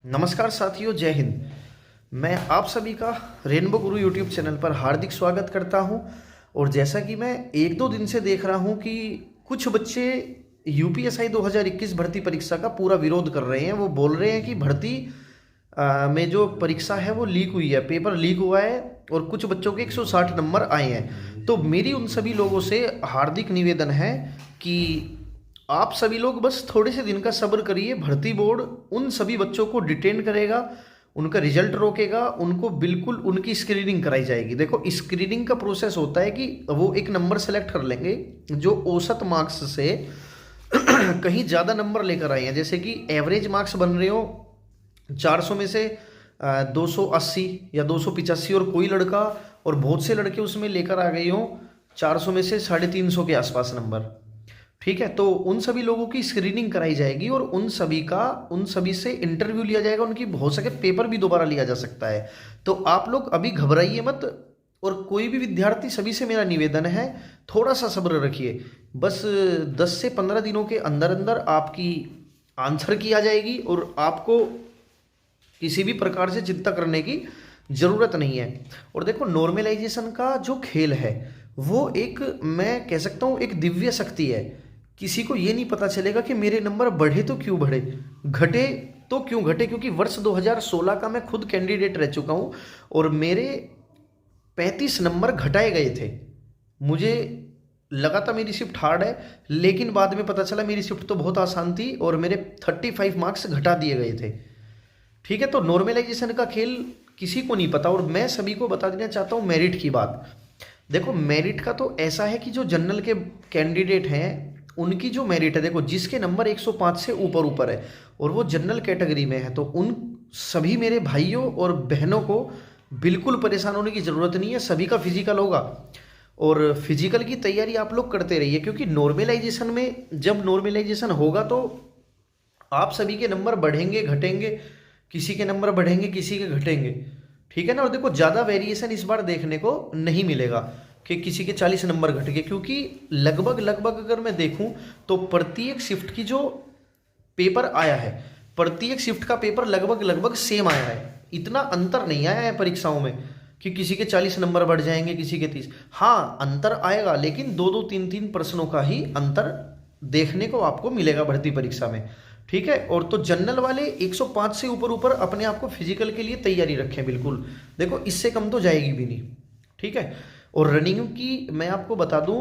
नमस्कार साथियों, जय हिंद। मैं आप सभी का रेनबो गुरु यूट्यूब चैनल पर हार्दिक स्वागत करता हूं। और जैसा कि मैं एक दो दिन से देख रहा हूं कि कुछ बच्चे यूपीएसआई 2021 भर्ती परीक्षा का पूरा विरोध कर रहे हैं। वो बोल रहे हैं कि भर्ती में जो परीक्षा है वो लीक हुई है, पेपर लीक हुआ है और कुछ बच्चों के 160 नंबर आए हैं। तो मेरी उन सभी लोगों से हार्दिक निवेदन है कि आप सभी लोग बस थोड़े से दिन का सब्र करिए। भर्ती बोर्ड उन सभी बच्चों को डिटेन करेगा, उनका रिजल्ट रोकेगा, उनको बिल्कुल उनकी स्क्रीनिंग कराई जाएगी। देखो, स्क्रीनिंग का प्रोसेस होता है कि वो एक नंबर सेलेक्ट कर लेंगे जो औसत मार्क्स से कहीं ज़्यादा नंबर लेकर आए हैं। जैसे कि एवरेज मार्क्स बन रहे हो 400 में से 280 या 285, और कोई लड़का और बहुत से लड़के उसमें लेकर आ गए हो 400 में से 350 के आसपास नंबर। ठीक है, तो उन सभी लोगों की स्क्रीनिंग कराई जाएगी और उन सभी से इंटरव्यू लिया जाएगा। उनकी हो सके पेपर भी दोबारा लिया जा सकता है। तो आप लोग अभी घबराइए मत। और कोई भी विद्यार्थी, सभी से मेरा निवेदन है, थोड़ा सा सब्र रखिए। बस 10 से 15 दिनों के अंदर अंदर आपकी आंसर की आ जाएगी और आपको किसी भी प्रकार से चिंता करने की ज़रूरत नहीं है। और देखो, नॉर्मलाइजेशन का जो खेल है वो एक, मैं कह सकता हूँ, एक दिव्य शक्ति है। किसी को ये नहीं पता चलेगा कि मेरे नंबर बढ़े तो क्यों बढ़े, घटे तो क्यों घटे, क्योंकि वर्ष 2016 का मैं खुद कैंडिडेट रह चुका हूँ और मेरे 35 नंबर घटाए गए थे। मुझे लगा था मेरी शिफ्ट हार्ड है, लेकिन बाद में पता चला मेरी शिफ्ट तो बहुत आसान थी और मेरे 35 मार्क्स घटा दिए गए थे। ठीक है, तो नॉर्मलाइजेशन का खेल किसी को नहीं पता। और मैं सभी को बता देना चाहता हूँ मेरिट की बात। देखो, मेरिट का तो ऐसा है कि जो जनरल के कैंडिडेट हैं उनकी जो मेरिट है, देखो, जिसके नंबर 105 से ऊपर ऊपर है और वो जनरल कैटेगरी में है, तो उन सभी मेरे भाइयों और बहनों को बिल्कुल परेशान होने की ज़रूरत नहीं है। सभी का फिजिकल होगा और फिजिकल की तैयारी आप लोग करते रहिए, क्योंकि नॉर्मलाइजेशन में, जब नॉर्मलाइजेशन होगा तो आप सभी के नंबर बढ़ेंगे घटेंगे, किसी के नंबर बढ़ेंगे किसी के घटेंगे। ठीक है ना। और देखो, ज़्यादा वेरिएशन इस बार देखने को नहीं मिलेगा कि किसी के 40 नंबर घट गए, क्योंकि लगभग लगभग अगर मैं देखूं तो प्रत्येक शिफ्ट की जो पेपर आया है, प्रत्येक शिफ्ट का पेपर लगभग लगभग सेम आया है। इतना अंतर नहीं आया है परीक्षाओं में कि किसी के 40 नंबर बढ़ जाएंगे किसी के 30। हाँ, अंतर आएगा, लेकिन दो दो तीन तीन प्रश्नों का ही अंतर देखने को आपको मिलेगा भर्ती परीक्षा में। ठीक है। और तो जनरल वाले 105 से ऊपर ऊपर अपने आप को फिजिकल के लिए तैयारी रखें बिल्कुल। देखो, इससे कम तो जाएगी भी नहीं। ठीक है। और रनिंग की मैं आपको बता दूं,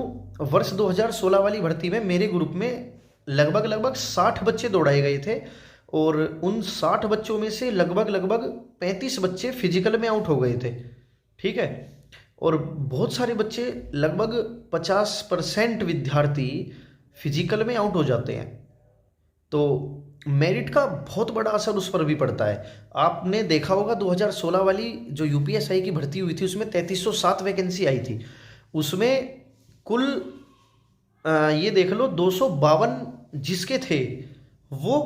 वर्ष 2016 वाली भर्ती में मेरे ग्रुप में लगभग लगभग 60 बच्चे दौड़ाए गए थे और उन 60 बच्चों में से लगभग लगभग 35 बच्चे फिजिकल में आउट हो गए थे। ठीक है। और बहुत सारे बच्चे, लगभग 50% विद्यार्थी फिजिकल में आउट हो जाते हैं। तो मेरिट का बहुत बड़ा असर उस पर भी पड़ता है। आपने देखा होगा 2016 वाली जो यूपीएसआई की भर्ती हुई थी उसमें 3307 वैकेंसी आई थी। उसमें कुल ये देख लो 252 जिसके थे वो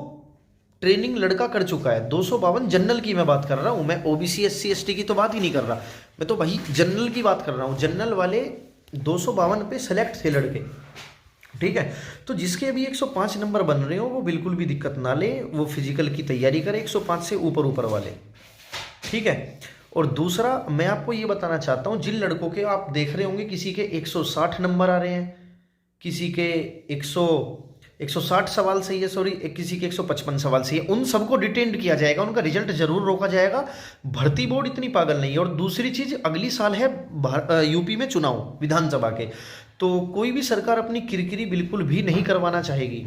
ट्रेनिंग लड़का कर चुका है। 252 जनरल की मैं बात कर रहा हूँ, मैं ओबीसी एससी एसटी की तो बात ही नहीं कर रहा, मैं तो भाई जनरल की बात कर रहा हूँ। जनरल वाले 252 पे सेलेक्ट थे लड़के। ठीक है। तो जिसके अभी 105 नंबर बन रहे हो वो बिल्कुल भी दिक्कत ना ले, वो फिजिकल की तैयारी करे 105 से ऊपर ऊपर वाले। ठीक है। और दूसरा मैं आपको ये बताना चाहता हूँ, जिन लड़कों के आप देख रहे होंगे किसी के 160 नंबर आ रहे हैं, किसी के 160 सवाल सही है, सॉरी, किसी के 155 सवाल सही है, उन सबको डिटेंड किया जाएगा, उनका रिजल्ट जरूर रोका जाएगा। भर्ती बोर्ड इतनी पागल नहीं है। और दूसरी चीज, अगली साल है यूपी में चुनाव विधानसभा के, तो कोई भी सरकार अपनी किरकिरी बिल्कुल भी नहीं करवाना चाहेगी।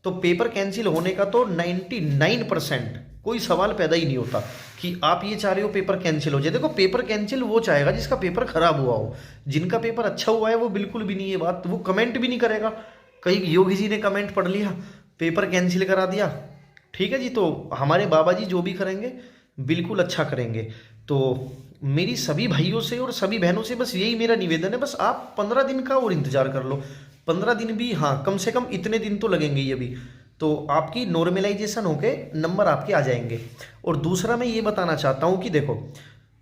तो पेपर कैंसिल होने का तो 99% कोई सवाल पैदा ही नहीं होता कि आप ये चाह रहे हो पेपर कैंसिल हो जाए। देखो, पेपर कैंसिल वो चाहेगा जिसका पेपर खराब हुआ हो। जिनका पेपर अच्छा हुआ है वो बिल्कुल भी नहीं, ये बात वो कमेंट भी नहीं करेगा। कहीं योगी जी ने कमेंट पढ़ लिया, पेपर कैंसिल करा दिया। ठीक है जी। तो हमारे बाबा जी जो भी करेंगे बिल्कुल अच्छा करेंगे। तो मेरी सभी भाइयों से और सभी बहनों से बस यही मेरा निवेदन है, बस आप 15 दिन का और इंतजार कर लो। 15 दिन भी, हाँ, कम से कम इतने दिन तो लगेंगे ही अभी, तो आपकी नॉर्मलाइजेशन होके नंबर आपके आ जाएंगे। और दूसरा मैं ये बताना चाहता हूँ कि देखो,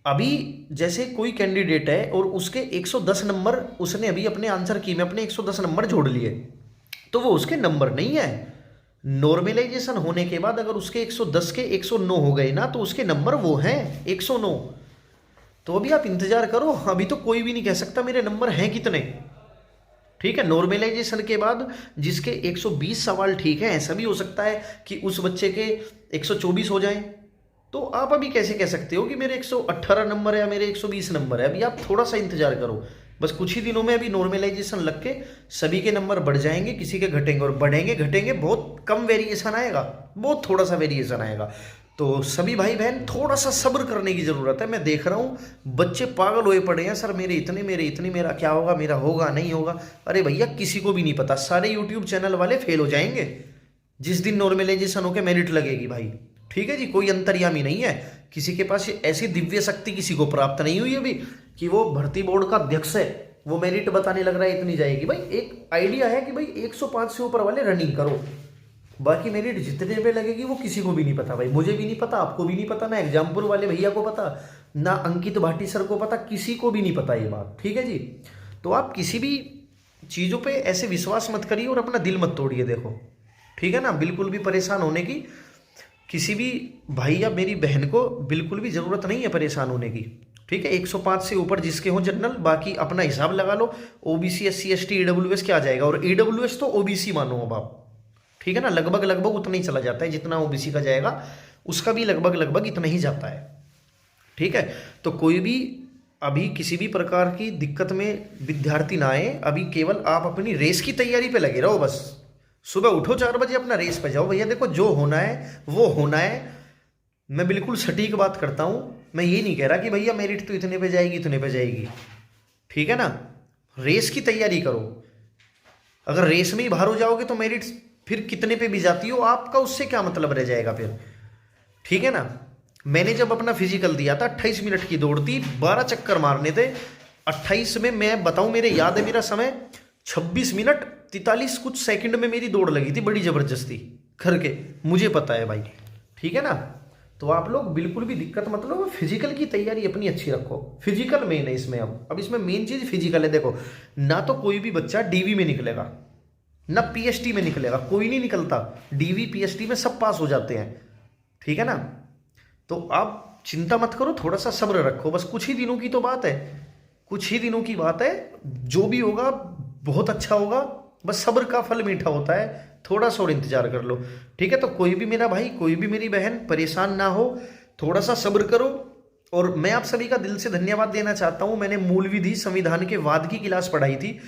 अभी जैसे कोई कैंडिडेट है और उसके 110 नंबर, उसने अभी अपने आंसर की में अपने 110 नंबर जोड़ लिए, तो वो उसके नंबर नहीं है। नॉर्मलाइजेशन होने के बाद अगर उसके 110 के 109 हो गए ना, तो उसके नंबर वो हैं 109। तो अभी आप इंतजार करो, अभी तो कोई भी नहीं कह सकता मेरे नंबर हैं कितने। ठीक है, नॉर्मलाइजेशन के बाद जिसके 120 सवाल ठीक है, ऐसा भी हो सकता है कि उस बच्चे के 124 हो जाएं। तो आप अभी कैसे कह सकते हो कि मेरे 118 नंबर है या मेरे 120 नंबर है? अभी आप थोड़ा सा इंतजार करो, बस कुछ ही दिनों में अभी नॉर्मलाइजेशन लग के सभी के नंबर बढ़ जाएंगे, किसी के घटेंगे, और बढ़ेंगे घटेंगे, बहुत कम वेरिएशन आएगा, बहुत थोड़ा सा वेरिएशन आएगा। तो सभी भाई बहन थोड़ा सा सब्र करने की ज़रूरत है। मैं देख रहा हूँ बच्चे पागल हुए पड़े हैं, सर मेरे इतने, मेरा क्या होगा, मेरा होगा नहीं होगा। अरे भैया किसी को भी नहीं पता, सारे यूट्यूब चैनल वाले फेल हो जाएंगे जिस दिन नॉर्मलाइजेशन होकर मेरिट लगेगी भाई। ठीक है जी, कोई अंतर्यामी नहीं है, किसी के पास ऐसी दिव्य शक्ति किसी को प्राप्त नहीं हुई अभी कि वो भर्ती बोर्ड का अध्यक्ष है, वो मेरिट बताने लग रहा है इतनी जाएगी। भाई एक आइडिया है कि भाई 105 से ऊपर वाले रनिंग करो, बाकी मेरिट जितने पे लगेगी वो किसी को भी नहीं पता भाई, मुझे भी नहीं पता, आपको भी नहीं पता, ना एग्जाम्पल वाले भैया को पता, ना अंकित भाटी सर को पता, किसी को भी नहीं पता ये बात। ठीक है जी, तो आप किसी भी चीज़ों पे ऐसे विश्वास मत करिए और अपना दिल मत तोड़िए। देखो ठीक है ना, बिल्कुल भी परेशान होने की किसी भी भाई या मेरी बहन को बिल्कुल भी ज़रूरत नहीं है परेशान होने की। ठीक है, 105 से ऊपर जिसके हों जनरल, बाकी अपना हिसाब लगा लो। ओबीसी SC ST EWS क्या आ जाएगा, और EWS तो OBC मानो अब आप। ठीक है ना, लगभग लगभग उतना ही चला जाता है जितना OBC का जाएगा, उसका भी लगभग लगभग इतना ही जाता है। ठीक है, तो कोई भी अभी किसी भी प्रकार की दिक्कत में विद्यार्थी ना आए, अभी केवल आप अपनी रेस की तैयारी पे लगे रहो बस। सुबह उठो 4 बजे, अपना रेस पे जाओ भैया। देखो जो होना है वो होना है, मैं बिल्कुल सटीक बात करता हूँ। मैं ये नहीं कह रहा कि भैया मेरिट तो इतने पे जाएगी इतने पे जाएगी। ठीक है ना, रेस की तैयारी करो। अगर रेस में ही बाहर हो जाओगे तो मेरिट फिर कितने पे भी जाती हो आपका उससे क्या मतलब रह जाएगा फिर। ठीक है ना, मैंने जब अपना फिजिकल दिया था 28 मिनट की दौड़ थी, 12 चक्कर मारने थे। 28 में मैं बताऊं, मेरे याद है मेरा समय 26 मिनट 43 कुछ सेकंड में मेरी दौड़ लगी थी, बड़ी जबरदस्ती करके, मुझे पता है भाई। ठीक है ना, तो आप लोग बिल्कुल भी दिक्कत मत लो, फिजिकल की तैयारी अपनी अच्छी रखो। फिजिकल मेन है इसमें। अब इसमें मेन चीज फिजिकल है। देखो ना तो कोई भी बच्चा डीवी में निकलेगा, ना पीएसटी में निकलेगा, कोई नहीं निकलता। डीवी पीएसटी में सब पास हो जाते हैं। ठीक है ना, तो आप चिंता मत करो, थोड़ा सा सब्र रखो, बस कुछ ही दिनों की तो बात है, कुछ ही दिनों की बात है। जो भी होगा बहुत अच्छा होगा, बस सब्र का फल मीठा होता है, थोड़ा सा और इंतजार कर लो। ठीक है, तो कोई भी मेरा भाई, कोई भी मेरी बहन परेशान ना हो, थोड़ा सा सब्र करो। और मैं आप सभी का दिल से धन्यवाद देना चाहता हूं। मैंने मूल विधि संविधान के वाद की क्लास पढ़ाई थी,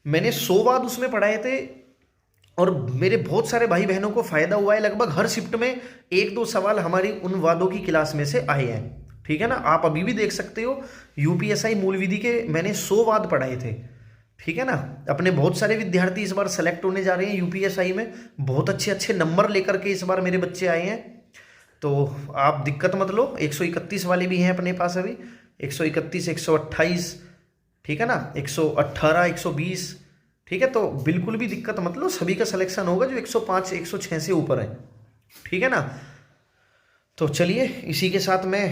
मैंने 100 वाद उसमें पढ़ाए थे, और मेरे बहुत सारे भाई बहनों को फायदा हुआ है। लगभग हर शिफ्ट में 1-2 सवाल हमारी उन वादों की क्लास में से आए हैं। ठीक है ना, आप अभी भी देख सकते हो, यूपीएसआई मूल विधि के मैंने 100 वाद पढ़ाए थे। ठीक है ना, अपने बहुत सारे विद्यार्थी इस बार सेलेक्ट होने जा रहे हैं यूपीएसआई में, बहुत अच्छे अच्छे नंबर लेकर के इस बार मेरे बच्चे आए हैं। तो आप दिक्कत मत लो, 131 वाले भी हैं अपने पास अभी, 131, 128, ठीक है ना, 118, 120। ठीक है, तो बिल्कुल भी दिक्कत मत लो, सभी का सिलेक्शन होगा जो 105, 106 से ऊपर है। ठीक है ना, तो चलिए इसी के साथ मैं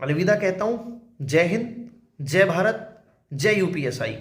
अलविदा कहता हूँ। जय हिंद, जय भारत, जय यूपीएसआई।